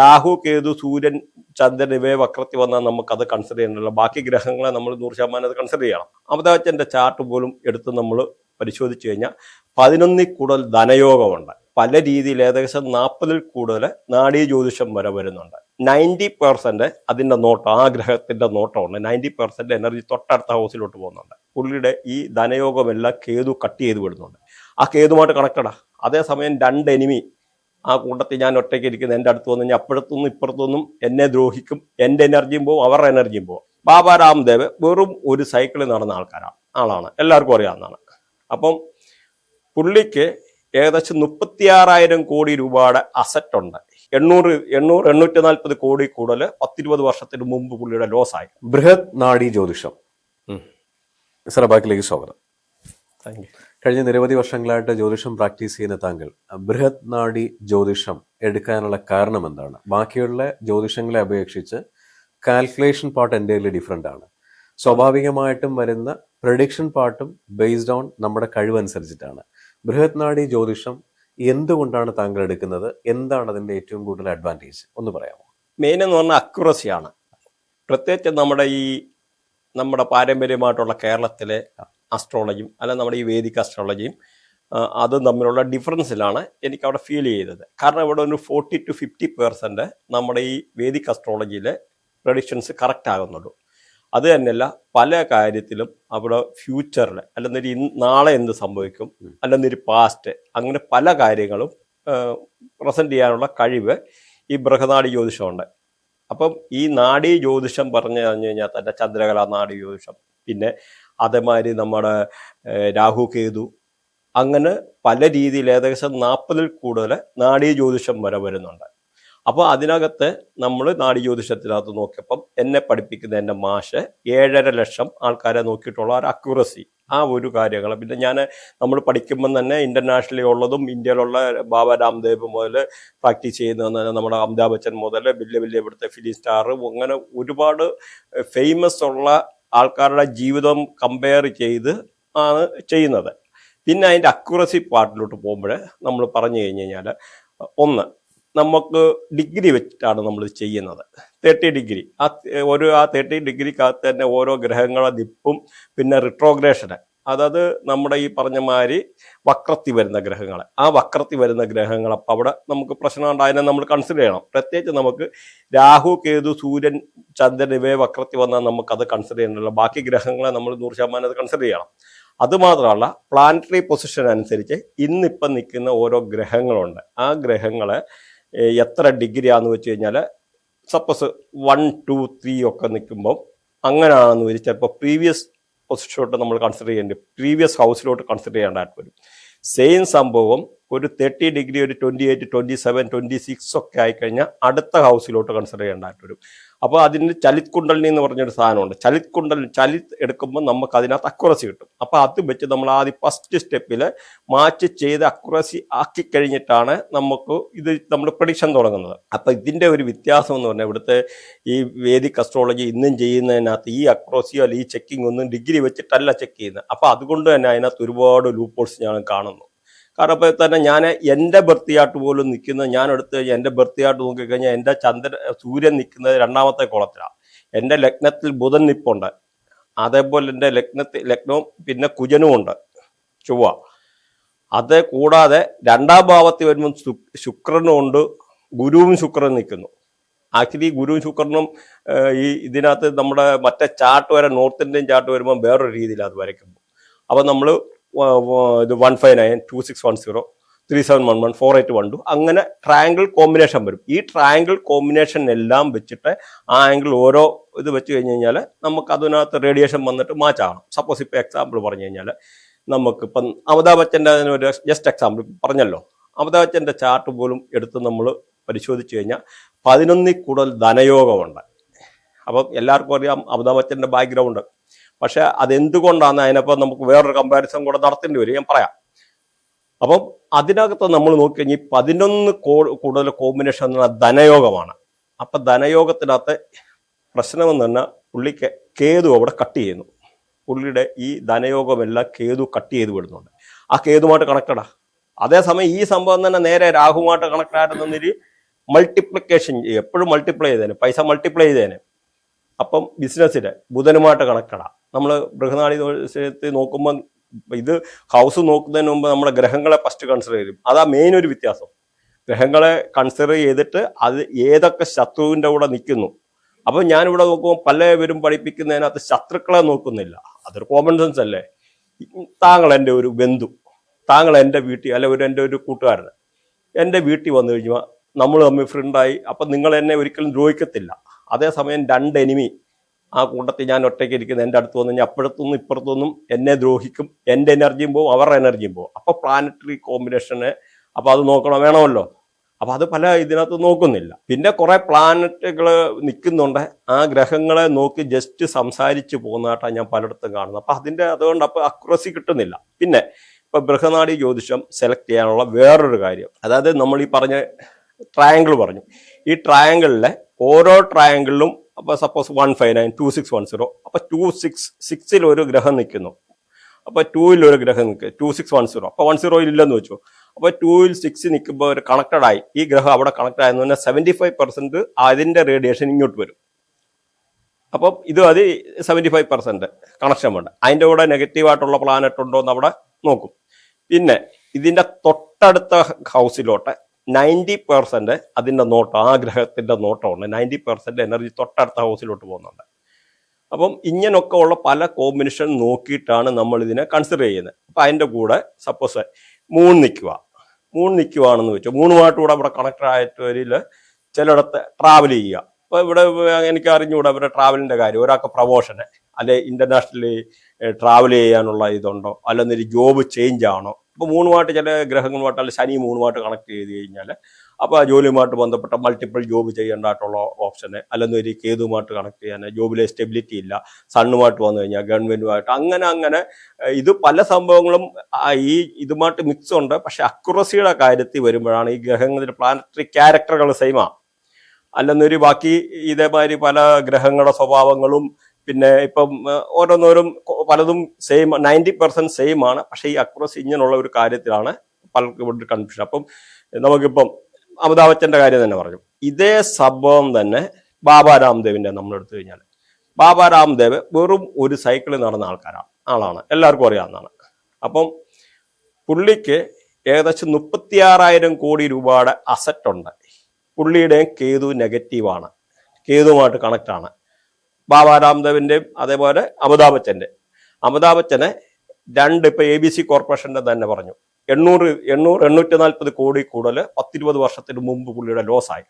രാഹു കേതു സൂര്യൻ ചന്ദ്രൻ ഇവയെ വക്രത്തിൽ വന്നാൽ നമുക്കത് കൺസിഡർ ചെയ്യണമല്ലോ. ബാക്കി ഗ്രഹങ്ങളെ നമ്മൾ 100% അത് കൺസിഡർ ചെയ്യണം. അമിതാഭച്ചന്റെ ചാർട്ട് പോലും എടുത്ത് നമ്മൾ പരിശോധിച്ചു കഴിഞ്ഞാൽ 11 കൂടുതൽ ധനയോഗമുണ്ട്. പല രീതിയിൽ ഏകദേശം 40 കൂടുതൽ നാഡീ ജ്യോതിഷം വരെ വരുന്നുണ്ട്. 90% അതിന്റെ നോട്ടം, ആ ഗ്രഹത്തിന്റെ നോട്ടമുണ്ട്. 90% എനർജി തൊട്ടടുത്ത ഹൗസിലോട്ട് പോകുന്നുണ്ട്. പുള്ളിയുടെ ഈ ധനയോഗമെല്ലാം കേതു കട്ട് ചെയ്ത് വിടുന്നുണ്ട്. ആ കേതുമായിട്ട് കണക്റ്റഡാ. അതേസമയം 2 എനിമി ആ കൂട്ടത്തിൽ ഞാൻ ഒറ്റയ്ക്ക് ഇരിക്കുന്നത് എൻ്റെ അടുത്ത് വന്നു കഴിഞ്ഞാൽ അപ്പുറത്തൊന്നും ഇപ്പുറത്തൊന്നും എന്നെ ദ്രോഹിക്കും. എൻ്റെ എനർജിയും പോവും, അവരുടെ എനർജിയും പോവും. ബാബ രാംദേവ് വെറും ഒരു സൈക്കിളിൽ നടന്ന ആളാണ്, എല്ലാവർക്കും അറിയാവുന്നതാണ്. അപ്പം പുള്ളിക്ക് ഏകദേശം 36,000 കോടി രൂപയുടെ അസറ്റ് ഉണ്ട്. 840 കോടി കൂടുതൽ 10-20 വർഷത്തിന് മുമ്പ് പുള്ളിയുടെ ലോസ് ആയി. ബൃഹത് നാഡി ജ്യോതിഷം സറബാക്കിലേക്ക് സ്വാഗതം. Thank you. കഴിഞ്ഞ നിരവധി വർഷങ്ങളായിട്ട് ജ്യോതിഷം പ്രാക്ടീസ് ചെയ്യുന്ന താങ്കൾ ബൃഹത് നാഡി ജ്യോതിഷം എടുക്കാനുള്ള കാരണം എന്താണ്? ബാക്കിയുള്ള ജ്യോതിഷങ്ങളെ അപേക്ഷിച്ച് കാൽക്കുലേഷൻ പാർട്ട് എൻ്റയർലി ഡിഫറെൻ്റ് ആണ്. സ്വാഭാവികമായിട്ടും വരുന്ന പ്രഡിക്ഷൻ പാർട്ടും ബേസ്ഡ് ഓൺ നമ്മുടെ കഴിവനുസരിച്ചിട്ടാണ്. ബൃഹത് നാഡി ജ്യോതിഷം എന്തുകൊണ്ടാണ് താങ്കൾ എടുക്കുന്നത്? എന്താണ് അതിൻ്റെ ഏറ്റവും കൂടുതൽ അഡ്വാൻറ്റേജ് ഒന്ന് പറയാമോ? മെയിൻ എന്ന് പറഞ്ഞാൽ അക്യുറസിയാണ്. പ്രത്യേകിച്ച് നമ്മുടെ പാരമ്പര്യമായിട്ടുള്ള കേരളത്തിലെ അസ്ട്രോളജിയും അല്ല നമ്മുടെ ഈ വേദിക് അസ്ട്രോളജിയും അതും തമ്മിലുള്ള ഡിഫറൻസിലാണ് എനിക്ക് അവിടെ ഫീൽ ചെയ്തത്. കാരണം ഇവിടെ ഒരു 40-50% നമ്മുടെ ഈ വേദിക് അസ്ട്രോളജിയിലെ പ്രഡിക്ഷൻസ് കറക്റ്റ് ആകുന്നുള്ളൂ. അത് തന്നെയല്ല, പല കാര്യത്തിലും അവിടെ ഫ്യൂച്ചറിൽ അല്ലെന്നൊരു നാളെ എന്ത് സംഭവിക്കും, അല്ലെന്നൊരു പാസ്റ്റ്, അങ്ങനെ പല കാര്യങ്ങളും പ്രസന്റ് ചെയ്യാനുള്ള കഴിവ് ഈ ബൃഹനാഡി ജ്യോതിഷമുണ്ട്. അപ്പം ഈ നാഡീ ജ്യോതിഷം പറഞ്ഞു കഴിഞ്ഞാൽ തന്നെ ചന്ദ്രകല നാഡീ ജ്യോതിഷം, പിന്നെ അതേമാതിരി നമ്മുടെ രാഹു കേതു, അങ്ങനെ പല രീതിയിൽ ഏകദേശം 40 കൂടുതൽ നാഡീ ജ്യോതിഷം വരെ വരുന്നുണ്ട്. അപ്പോൾ അതിനകത്ത് നമ്മൾ നാഡീ ജ്യോതിഷത്തിനകത്ത് നോക്കിയപ്പം എന്നെ പഠിപ്പിക്കുന്ന എൻ്റെ മാഷ് 7.5 ലക്ഷം ആൾക്കാരെ നോക്കിയിട്ടുള്ള ഒരു അക്യുറസി, ആ ഒരു കാര്യങ്ങൾ. പിന്നെ നമ്മൾ പഠിക്കുമ്പം തന്നെ ഇന്റർനാഷണലി ഉള്ളതും ഇന്ത്യയിലുള്ള ബാബ രാംദേവ് മുതൽ പ്രാക്ടീസ് ചെയ്യുന്ന നമ്മുടെ അമിതാഭ് ബച്ചൻ മുതൽ വലിയ ഇവിടുത്തെ ഫിലിം സ്റ്റാർ, അങ്ങനെ ഒരുപാട് ഫേമസ് ഉള്ള ആൾക്കാരുടെ ജീവിതം കമ്പയർ ചെയ്ത് ആണ് ചെയ്യുന്നത്. പിന്നെ അതിൻ്റെ അക്യുറസി പാർട്ടിലോട്ട് പോകുമ്പോൾ നമ്മൾ പറഞ്ഞു കഴിഞ്ഞ് കഴിഞ്ഞാൽ, ഒന്ന് നമുക്ക് ഡിഗ്രി വെച്ചിട്ടാണ് നമ്മൾ ചെയ്യുന്നത്. 30 ഡിഗ്രി. ആ 30 ഡിഗ്രിക്കകത്ത് തന്നെ ഓരോ ഗ്രഹങ്ങളെ നിപ്പും പിന്നെ റിട്രോഗ്രേഷന്, അതായത് നമ്മുടെ ഈ പറഞ്ഞ മാതിരി വക്രത്തിൽ വരുന്ന ഗ്രഹങ്ങൾ, ആ വക്രത്തിൽ വരുന്ന ഗ്രഹങ്ങൾ അപ്പം അവിടെ നമുക്ക് പ്രശ്നമുണ്ട്. അതിനെ നമ്മൾ കൺസിഡർ ചെയ്യണം. പ്രത്യേകിച്ച് നമുക്ക് രാഹു കേതു സൂര്യൻ ചന്ദ്രൻ ഇവയെ വക്രത്തിൽ വന്നാൽ നമുക്കത് കൺസിഡർ ചെയ്യണമല്ലോ. ബാക്കി ഗ്രഹങ്ങളെ നമ്മൾ 100% അത് കൺസിഡർ ചെയ്യണം. അതുമാത്രമല്ല, പ്ലാനറ്ററി പൊസിഷൻ അനുസരിച്ച് ഇന്നിപ്പം നിൽക്കുന്ന ഓരോ ഗ്രഹങ്ങളുണ്ട്. ആ ഗ്രഹങ്ങളെ എത്ര ഡിഗ്രിയാണെന്ന് വെച്ച് കഴിഞ്ഞാൽ, സപ്പോസ് 1, 2, 3 ഒക്കെ നിൽക്കുമ്പം അങ്ങനെയാണെന്ന് വെച്ചാൽ ചിലപ്പോൾ പ്രീവിയസ് പൊസിഷനിലോട്ട് നമ്മൾ കൺസിഡർ ചെയ്യേണ്ടി, പ്രീവിയസ് ഹൗസിലോട്ട് കൺസിഡർ ചെയ്യേണ്ടതായിട്ട് വരും. സെയിം സംഭവം ഒരു 30 ഡിഗ്രി, ഒരു 28, 27, 26 ഒക്കെ ആയിക്കഴിഞ്ഞാൽ അടുത്ത ഹൗസിലോട്ട് കൺസിഡർ ചെയ്യേണ്ടതായിട്ട് വരും. അപ്പോൾ അതിന് ചലിത് കുണ്ടലിനി എന്ന് പറഞ്ഞൊരു സാധനമുണ്ട്. ചലിത് എടുക്കുമ്പോൾ നമുക്ക് അതിനകത്ത് അക്യുറസി കിട്ടും. അപ്പോൾ അത് വെച്ച് നമ്മൾ ആദ്യം ഫസ്റ്റ് സ്റ്റെപ്പിൽ മാച്ച് ചെയ്ത് അക്യുറസി ആക്കി കഴിഞ്ഞിട്ടാണ് നമ്മൾ പ്രഡിക്ഷൻ തുടങ്ങുന്നത്. അപ്പോൾ ഇതിൻ്റെ ഒരു വ്യത്യാസം എന്ന് പറഞ്ഞാൽ, ഇവിടുത്തെ ഈ വേദിക് അസ്ട്രോളജി ഇന്നും ചെയ്യുന്നതിനകത്ത് ഈ അക്യുറസിയോ അല്ലെങ്കിൽ ഈ ചെക്കിംഗ് ഒന്നും ഡിഗ്രി വെച്ചിട്ടല്ല ചെക്ക് ചെയ്യുന്നത്. അപ്പോൾ അതുകൊണ്ട് തന്നെ അതിനകത്ത് ഒരുപാട് ലൂപ്പോൾസ് ഞാൻ കാണുന്നു. കാരണം ഇപ്പോൾ തന്നെ ഞാൻ എൻ്റെ ബർത്തിയാട്ട് പോലും നിൽക്കുന്നത്, ഞാൻ എടുത്തു കഴിഞ്ഞാൽ എൻ്റെ ബർത്തിയാട്ട് നോക്കിക്കഴിഞ്ഞാൽ എൻ്റെ സൂര്യൻ നിൽക്കുന്നത് 2ാമത്തെ കോളത്തിലാണ്. എൻ്റെ ലഗ്നത്തിൽ ബുധൻ നിപ്പുണ്ട്. അതേപോലെ എൻ്റെ ലഗ്നവും പിന്നെ കുജനും ഉണ്ട്, ചൊവ്വ. അത് കൂടാതെ 2ാം ഭാവത്തിൽ വരുമ്പോൾ ശുക്രനും ഉണ്ട്, ഗുരുവും ശുക്രനും നിൽക്കുന്നു. ആക്ച്വലി ഗുരുവും ശുക്രനും ഇതിനകത്ത് നമ്മുടെ മറ്റേ ചാർട്ട് വരെ, നോർത്ത് ഇന്ത്യൻ ചാർട്ട് വരുമ്പോൾ വേറൊരു രീതിയിലാണ് അത് വരയ്ക്കുമ്പോൾ. അപ്പോൾ നമ്മൾ 159, 2610, 3711, 4812 അങ്ങനെ ട്രയാങ്കിൾ കോമ്പിനേഷൻ വരും. ഈ ട്രയാങ്കിൾ കോമ്പിനേഷൻ എല്ലാം വെച്ചിട്ട് ആ ആംഗിൾ ഓരോ ഇത് വെച്ച് കഴിഞ്ഞ് കഴിഞ്ഞാൽ നമുക്ക് അതിനകത്ത് റേഡിയേഷൻ വന്നിട്ട് മാച്ച് ആകണം. സപ്പോസ് ഇപ്പോൾ എക്സാമ്പിൾ പറഞ്ഞു കഴിഞ്ഞാൽ, നമുക്കിപ്പം അമിതാഭ് ബച്ചൻ്റെ ഒരു ജസ്റ്റ് എക്സാമ്പിൾ പറഞ്ഞല്ലോ, അമിതാഭ് ബച്ചൻ്റെ ചാർട്ട് പോലും എടുത്ത് നമ്മൾ പരിശോധിച്ച് കഴിഞ്ഞാൽ 11 കൂടുതൽ ധനയോഗമുണ്ട്. അപ്പം എല്ലാവർക്കും അറിയാം അമിതാഭ് ബച്ചൻ്റെ ബാക്ക്ഗ്രൗണ്ട്. പക്ഷെ അതെന്തുകൊണ്ടാണ്, അതിനപ്പം നമുക്ക് വേറൊരു കമ്പാരിസൺ കൂടെ നടത്തേണ്ടി വരും, ഞാൻ പറയാം. അപ്പം അതിനകത്ത് നമ്മൾ നോക്കിക്കഴിഞ്ഞാൽ 11 കൂടുതൽ കോമ്പിനേഷൻ എന്ന് പറഞ്ഞാൽ ധനയോഗമാണ്. അപ്പം ധനയോഗത്തിനകത്ത് പ്രശ്നമെന്ന് പറഞ്ഞാൽ പുള്ളിക്ക് കേതു അവിടെ കട്ട് ചെയ്യുന്നു. പുള്ളിയുടെ ഈ ധനയോഗമെല്ലാം കേതു കട്ട് ചെയ്ത് വിടുന്നുണ്ട്. ആ കേതുമായിട്ട് കണക്റ്റഡാ. അതേസമയം ഈ സംഭവം തന്നെ നേരെ രാഹുമായിട്ട് കണക്റ്റഡ് ആയിട്ട് മൾട്ടിപ്ലിക്കേഷൻ ചെയ്യും, എപ്പോഴും മൾട്ടിപ്ലൈ ചെയ്തേനെ, പൈസ മൾട്ടിപ്ലൈ ചെയ്തേനെ. അപ്പം ബിസിനസ്സിൽ ബുധനുമായിട്ട് കണക്റ്റഡാണ്. നമ്മൾ ബൃഹനാടി ദോഷത്തിൽ നോക്കുമ്പോൾ ഇത് ഹൗസ് നോക്കുന്നതിന് മുമ്പ് നമ്മുടെ ഗ്രഹങ്ങളെ ഫസ്റ്റ് കൺസിഡർ ചെയ്യും. അതാ മെയിൻ ഒരു വ്യത്യാസം. ഗ്രഹങ്ങളെ കൺസിഡർ ചെയ്തിട്ട് അത് ഏതൊക്കെ ശത്രുവിൻ്റെ കൂടെ നിൽക്കുന്നു. അപ്പം ഞാനിവിടെ നോക്കുമ്പോൾ പലവരും പഠിപ്പിക്കുന്നതിനകത്ത് ശത്രുക്കളെ നോക്കുന്നില്ല. അതൊരു കോമൺ സെൻസ് അല്ലേ. താങ്കൾ എൻ്റെ ഒരു ബന്ധു, താങ്കൾ എൻ്റെ വീട്ടിൽ അല്ലെ എൻ്റെ ഒരു കൂട്ടുകാരൻ എൻ്റെ വീട്ടിൽ വന്നു കഴിഞ്ഞാൽ നമ്മൾ തമ്മിൽ ഫ്രണ്ടായി. അപ്പം നിങ്ങൾ എന്നെ ഒരിക്കലും ദ്രോഹിക്കത്തില്ല. അതേസമയം 2 എനിമി ആ കൂട്ടത്തിൽ ഞാൻ ഒറ്റയ്ക്ക് ഇരിക്കുന്ന എൻ്റെ അടുത്ത് വന്നു കഴിഞ്ഞാൽ അപ്പുറത്തൊന്നും ഇപ്പുറത്തൊന്നും എന്നെ ദ്രോഹിക്കും. എൻ്റെ എനർജിയും പോവും, അവരുടെ എനർജിയും പോവും. അപ്പോൾ പ്ലാനറ്ററി കോമ്പിനേഷന് അപ്പോൾ അത് വേണമല്ലോ. അപ്പോൾ അത് പല ഇതിനകത്ത് നോക്കുന്നില്ല. പിന്നെ കുറേ പ്ലാനറ്റുകൾ നിൽക്കുന്നുണ്ട്. ആ ഗ്രഹങ്ങളെ നോക്കി ജസ്റ്റ് സംസാരിച്ച് പോകുന്നതായിട്ടാണ് ഞാൻ പലയിടത്തും കാണുന്നത്. അപ്പം അതുകൊണ്ട് അപ്പോൾ അക്യുറസി കിട്ടുന്നില്ല. പിന്നെ ഇപ്പം ബൃഹനാടി ജ്യോതിഷം സെലക്ട് ചെയ്യാനുള്ള വേറൊരു കാര്യം, അതായത് നമ്മൾ ഈ പറഞ്ഞ ട്രയാങ്കിൾ പറഞ്ഞു. ഈ ട്രയാങ്കിളിലെ ഓരോ ട്രയാങ്കിളിലും അപ്പോൾ സപ്പോസ് 159 2610 അപ്പോൾ 266 ഒരു ഗ്രഹം നിൽക്കുന്നു. അപ്പോൾ 2 ഒരു ഗ്രഹം നിൽക്കുക 2610. അപ്പോൾ 10 ഇല്ലെന്ന് വെച്ചു. അപ്പോൾ 2 6 നിൽക്കുമ്പോൾ ഒരു കണക്റ്റഡ് ആയി. ഈ ഗ്രഹം അവിടെ കണക്ട് ആയെന്ന് പറഞ്ഞാൽ 75% അതിൻ്റെ റേഡിയേഷൻ ഇങ്ങോട്ട് വരും. അപ്പം ഇത് 75% കണക്ഷൻ വേണ്ട. അതിൻ്റെ കൂടെ നെഗറ്റീവായിട്ടുള്ള പ്ലാനറ്റ് ഉണ്ടോ എന്ന് അവിടെ നോക്കും. പിന്നെ ഇതിൻ്റെ തൊട്ടടുത്ത ഹൗസിലോട്ട് 90% അതിൻ്റെ നോട്ടം, ആ ഗ്രഹത്തിൻ്റെ നോട്ടമുണ്ട്. 90% എനർജി തൊട്ടടുത്ത ഹൗസിലോട്ട് പോകുന്നുണ്ട്. അപ്പം ഇങ്ങനൊക്കെ ഉള്ള പല കോമ്പിനേഷൻ നോക്കിയിട്ടാണ് നമ്മൾ ഇതിനെ കൺസിഡർ ചെയ്യുന്നത്. അപ്പം അതിൻ്റെ കൂടെ സപ്പോസ് മൂൺ നിൽക്കുവാണെന്ന് വെച്ചു, മൂണുമായിട്ട് കൂടെ ഇവിടെ കണക്റ്റഡ് ആയിട്ടവരിൽ ചിലയിടത്ത് ട്രാവൽ ചെയ്യുക. അപ്പോൾ ഇവിടെ എനിക്ക് അറിഞ്ഞുകൂടെ അവരുടെ ട്രാവലിൻ്റെ കാര്യം. ഒരാൾക്ക് പ്രൊമോഷന് അല്ലെ ഇന്റർനാഷണലി ട്രാവൽ ചെയ്യാനുള്ള ഇതുണ്ടോ, അല്ലെന്നൊരു ജോബ് ചേഞ്ച് ആണോ. അപ്പോൾ മൂന്നുമായിട്ട് ചില ഗ്രഹങ്ങളുമായിട്ട് അല്ലെ ശനി മൂന്നുമായിട്ട് കണക്ട് ചെയ്ത് കഴിഞ്ഞാൽ അപ്പോൾ ആ ജോലിയുമായിട്ട് ബന്ധപ്പെട്ട മൾട്ടിപ്പിൾ ജോബ് ചെയ്യേണ്ടതായിട്ടുള്ള ഓപ്ഷന്, അല്ലെന്നൊരു കേതുമായിട്ട് കണക്ട് ചെയ്യാൻ ജോബിലെ സ്റ്റെബിലിറ്റി ഇല്ല, സണ്ണുമായിട്ട് വന്നു കഴിഞ്ഞാൽ ഗവൺമെന്റുമായിട്ട് അങ്ങനെ ഇത് പല സംഭവങ്ങളും ഈ ഇതുമായിട്ട് മിക്സ് ഉണ്ട്. പക്ഷെ അക്യുറസിയുടെ കാര്യത്തിൽ വരുമ്പോഴാണ് ഈ ഗ്രഹങ്ങളുടെ പ്ലാനറ്ററി ക്യാരക്ടറുകൾ സെയിമാണ്. അല്ലെന്നൊരു ബാക്കി ഇതേമാതിരി പല ഗ്രഹങ്ങളുടെ സ്വഭാവങ്ങളും പിന്നെ ഇപ്പം ഓരോന്നോരും പലതും സെയിം 90% സെയിം ആണ്. പക്ഷേ ഈ അക്യുറസി ഇങ്ങനെയുള്ള ഒരു കാര്യത്തിലാണ് പലർക്കും കൺഫ്യൂഷൻ. അപ്പം നമുക്കിപ്പം അമിതാഭ് ബച്ചൻ്റെ കാര്യം തന്നെ പറഞ്ഞു. ഇതേ സംഭവം തന്നെ ബാബ രാംദേവിൻ്റെ നമ്മൾ എടുത്തു കഴിഞ്ഞാൽ, ബാബ രാംദേവ് വെറും ഒരു സൈക്കിളിൽ നടന്ന ആളാണ്, എല്ലാവർക്കും അറിയാവുന്നതാണ്. അപ്പം പുള്ളിക്ക് ഏകദേശം 36,000 കോടി രൂപയുടെ അസറ്റ് ഉണ്ട്. പുള്ളിയുടെയും കേതു നെഗറ്റീവാണ്, കേതുവുമായിട്ട് കണക്റ്റാണ്. ബാബ രാംദേവിൻ്റെയും അതേപോലെ അമിതാഭ് ബച്ചനെ 2 ഇപ്പൊ ABC കോർപ്പറേഷന്റെ തന്നെ പറഞ്ഞു 840 കോടി കൂടുതൽ 10-20 വർഷത്തിന് മുമ്പ് പുള്ളിയുടെ ലോസ് ആയി.